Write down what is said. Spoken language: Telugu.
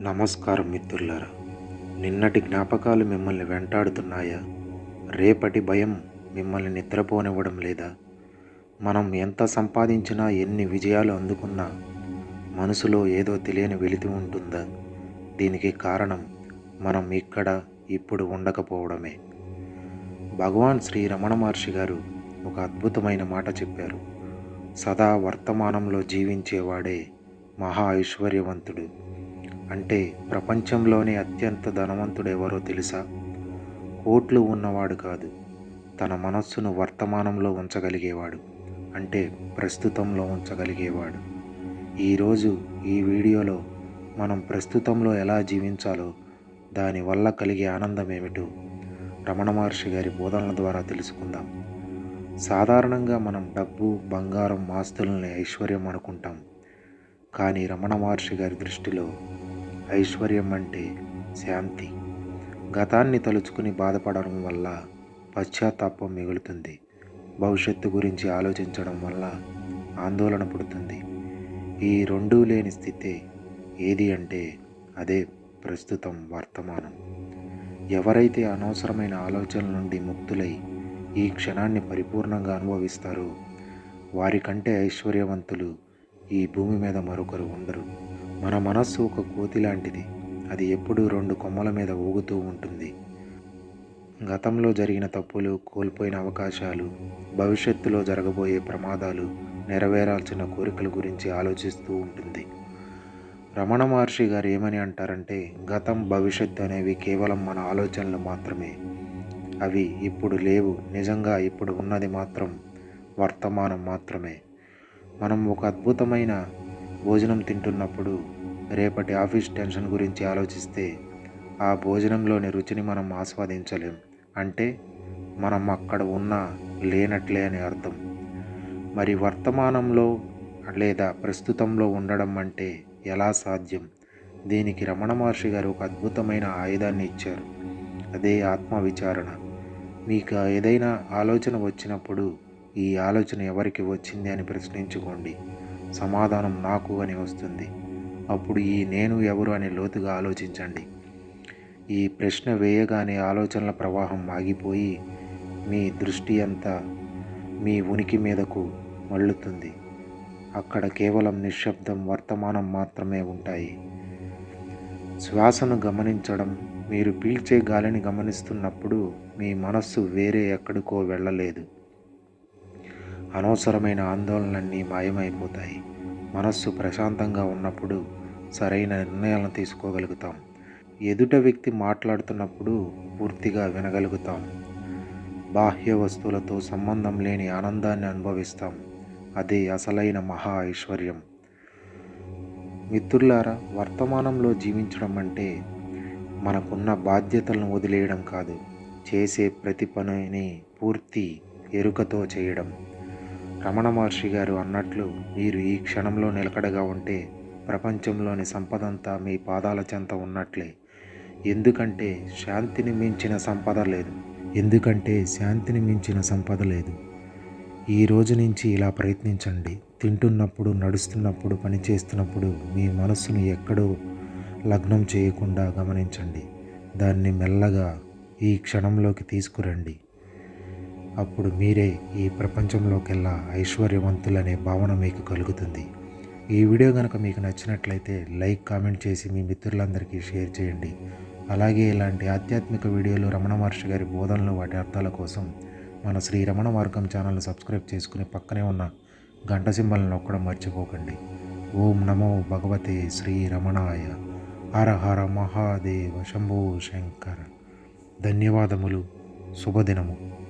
నమస్కారం మిత్రులారా. నిన్నటి జ్ఞాపకాలు మిమ్మల్ని వెంటాడుతున్నాయా? రేపటి భయం మిమ్మల్ని నిద్రపోనివ్వడం లేదా? మనం ఎంత సంపాదించినా, ఎన్ని విజయాలు అందుకున్నా మనసులో ఏదో తెలియని వెలితి ఉంటుందా? దీనికి కారణం మనం ఇక్కడ ఇప్పుడు ఉండకపోవడమే. భగవాన్ శ్రీ రమణ మహర్షి గారు ఒక అద్భుతమైన మాట చెప్పారు. సదా వర్తమానంలో జీవించేవాడే మహా ఐశ్వర్యవంతుడు. అంటే ప్రపంచంలోనే అత్యంత ధనవంతుడు ఎవరో తెలుసా? కోట్లు ఉన్నవాడు కాదు, తన మనస్సును వర్తమానంలో ఉంచగలిగేవాడు. అంటే ప్రస్తుతంలో ఉంచగలిగేవాడు. ఈరోజు ఈ వీడియోలో మనం ప్రస్తుతంలో ఎలా జీవించాలో, దానివల్ల కలిగే ఆనందం ఏమిటో రమణ మహర్షి గారి బోధనల ద్వారా తెలుసుకుందాం. సాధారణంగా మనం డబ్బు, బంగారం, ఆస్తులని ఐశ్వర్యం అనుకుంటాం. కానీ రమణ మహర్షి గారి దృష్టిలో ఐశ్వర్యం అంటే శాంతి. గతాన్ని తలుచుకుని బాధపడడం వల్ల పశ్చాత్తాపం మిగులుతుంది. భవిష్యత్తు గురించి ఆలోచించడం వల్ల ఆందోళన పుడుతుంది. ఈ రెండూ లేని స్థితే ఏది అంటే అదే ప్రస్తుతం, వర్తమానం. ఎవరైతే అనవసరమైన ఆలోచనల నుండి ముక్తులై ఈ క్షణాన్ని పరిపూర్ణంగా అనుభవిస్తారో వారికంటే ఐశ్వర్యవంతులు ఈ భూమి మీద మరొకరు ఉండరు. మన మనస్సు ఒక కోతి లాంటిది. అది ఎప్పుడూ రెండు కొమ్మల మీద ఊగుతూ ఉంటుంది. గతంలో జరిగిన తప్పులు, కోల్పోయిన అవకాశాలు, భవిష్యత్తులో జరగబోయే ప్రమాదాలు, నెరవేరాల్సిన కోరికల గురించి ఆలోచిస్తూ ఉంటుంది. రమణ మహర్షి గారు ఏమని అంటారంటే, గతం, భవిష్యత్తు అనేవి కేవలం మన ఆలోచనలు మాత్రమే. అవి ఇప్పుడు లేవు. నిజంగా ఇప్పుడు ఉన్నది మాత్రం వర్తమానం మాత్రమే. మనం ఒక అద్భుతమైన భోజనం తింటున్నప్పుడు రేపటి ఆఫీస్ టెన్షన్ గురించి ఆలోచిస్తే ఆ భోజనంలోని రుచిని మనం ఆస్వాదించలేం. అంటే మనం అక్కడ ఉన్నా లేనట్లే అని అర్థం. మరి వర్తమానంలో లేదా ప్రస్తుతంలో ఉండడం అంటే ఎలా సాధ్యం? దీనికి రమణ మహర్షి గారు ఒక అద్భుతమైన ఆయుధాన్ని ఇచ్చారు. అదే ఆత్మవిచారణ. మీకు ఏదైనా ఆలోచన వచ్చినప్పుడు ఈ ఆలోచన ఎవరికి వచ్చింది అని ప్రశ్నించుకోండి. సమాధానం నాకు అని వస్తుంది. అప్పుడు ఈ నేను ఎవరు అని లోతుగా ఆలోచించండి. ఈ ప్రశ్న వేయగానే ఆలోచనల ప్రవాహం ఆగిపోయి మీ దృష్టి అంతా మీ ఉనికి మీదకు మళ్ళుతుంది. అక్కడ కేవలం నిశ్శబ్దం, వర్తమానం మాత్రమే ఉంటాయి. శ్వాసను గమనించడం. మీరు పీల్చే గాలిని గమనిస్తున్నప్పుడు మీ మనస్సు వేరే ఎక్కడికో వెళ్ళలేదు. అనవసరమైన ఆందోళనలన్నీ మాయమైపోతాయి. మనస్సు ప్రశాంతంగా ఉన్నప్పుడు సరైన నిర్ణయాలను తీసుకోగలుగుతాం. ఎదుట వ్యక్తి మాట్లాడుతున్నప్పుడు పూర్తిగా వినగలుగుతాం. బాహ్య వస్తువులతో సంబంధం లేని ఆనందాన్ని అనుభవిస్తాం. అదే అసలైన మహా ఐశ్వర్యం. మిత్రులారా, వర్తమానంలో జీవించడం అంటే మనకున్న బాధ్యతలను వదిలేయడం కాదు, చేసే ప్రతి పనిని పూర్తి ఎరుకతో చేయడం. రమణ మహర్షి గారు అన్నట్లు, మీరు ఈ క్షణంలో నిలకడగా ఉంటే ప్రపంచంలోని సంపదంతా మీ పాదాల చెంత ఉన్నట్లే. ఎందుకంటే శాంతిని మించిన సంపద లేదు. ఈ రోజు నుంచి ఇలా ప్రయత్నించండి. తింటున్నప్పుడు, నడుస్తున్నప్పుడు, పనిచేస్తున్నప్పుడు మీ మనస్సును ఎక్కడో లగ్నం చేయకుండా గమనించండి. దాన్ని మెల్లగా ఈ క్షణంలోకి తీసుకురండి. అప్పుడు మీరే ఈ ప్రపంచంలోకెల్లా ఐశ్వర్యవంతులనే భావన మీకు కలుగుతుంది. ఈ వీడియో కనుక మీకు నచ్చినట్లయితే లైక్, కామెంట్ చేసి మీ మిత్రులందరికీ షేర్ చేయండి. అలాగే ఇలాంటి ఆధ్యాత్మిక వీడియోలు, రమణ మహర్షి గారి బోధనలు, వాటి అర్థాల కోసం మన శ్రీ రమణ మార్గం ఛానల్ని సబ్స్క్రైబ్ చేసుకుని పక్కనే ఉన్న గంట సింబల్ని నొక్కడం మర్చిపోకండి. ఓం నమో భగవతే శ్రీ రమణాయ. హర హర మహాదేవ శంభో శంకర. ధన్యవాదములు. శుభదినము.